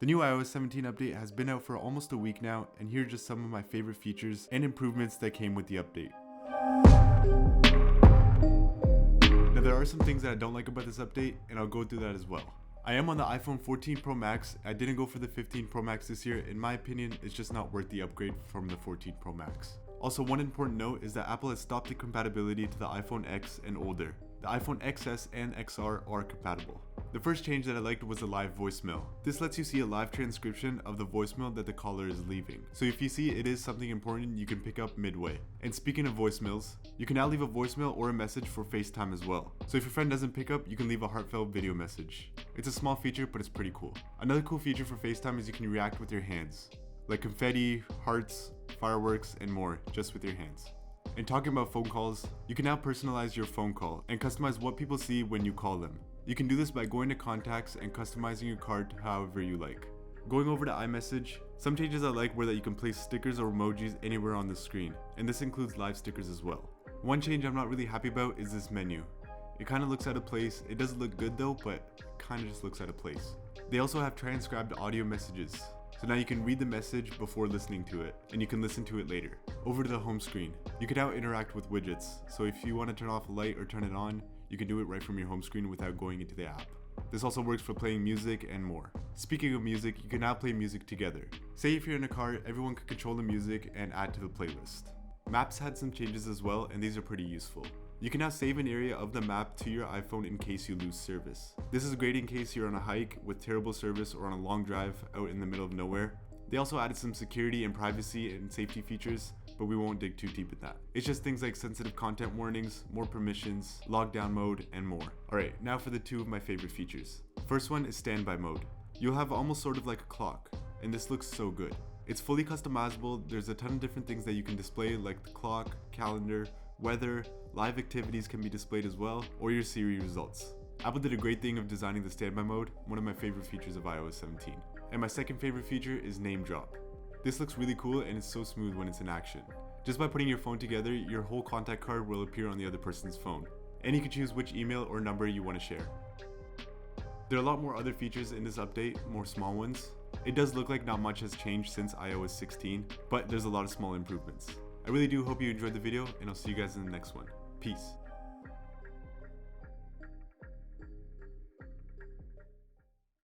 The new iOS 17 update has been out for almost a week now, and here are just some of my favorite features and improvements that came with the update. Now there are some things that I don't like about this update, and I'll go through that as well. I am on the iPhone 14 Pro Max. I didn't go for the 15 Pro Max this year. In my opinion, it's just not worth the upgrade from the 14 Pro Max. Also, one important note is that Apple has stopped the compatibility to the iPhone X and older. The iPhone XS and XR are compatible. The first change that I liked was the live voicemail. This lets you see a live transcription of the voicemail that the caller is leaving. So if you see it is something important, you can pick up midway. And speaking of voicemails, you can now leave a voicemail or a message for FaceTime as well. So if your friend doesn't pick up, you can leave a heartfelt video message. It's a small feature, but it's pretty cool. Another cool feature for FaceTime is you can react with your hands, like confetti, hearts, fireworks, and more, just with your hands. And talking about phone calls, you can now personalize your phone call and customize what people see when you call them. You can do this by going to contacts and customizing your card however you like. Going over to iMessage, some changes I like were that you can place stickers or emojis anywhere on the screen, and this includes live stickers as well. One change I'm not really happy about is this menu. It kind of looks out of place. It doesn't look good though, but kind of just looks out of place. They also have transcribed audio messages. So now you can read the message before listening to it, and you can listen to it later. Over to the home screen. You can now interact with widgets. So if you want to turn off a light or turn it on, you can do it right from your home screen without going into the app. This also works for playing music and more. Speaking of music, you can now play music together. Say if you're in a car, everyone can control the music and add to the playlist. Maps had some changes as well, and these are pretty useful. You can now save an area of the map to your iPhone in case you lose service. This is great in case you're on a hike with terrible service or on a long drive out in the middle of nowhere. They also added some security and privacy and safety features, but we won't dig too deep in that. It's just things like sensitive content warnings, more permissions, lockdown mode, and more. Alright, now for the two of my favorite features. First one is standby mode. You'll have almost sort of like a clock, and this looks so good. It's fully customizable. There's a ton of different things that you can display, like the clock, calendar, weather, live activities can be displayed as well, or your Siri results. Apple did a great thing of designing the standby mode, one of my favorite features of iOS 17. And my second favorite feature is name drop. This looks really cool and it's so smooth when it's in action. Just by putting your phone together, your whole contact card will appear on the other person's phone. And you can choose which email or number you want to share. There are a lot more other features in this update, more small ones. It does look like not much has changed since iOS 16, but there's a lot of small improvements. I really do hope you enjoyed the video, and I'll see you guys in the next one. Peace.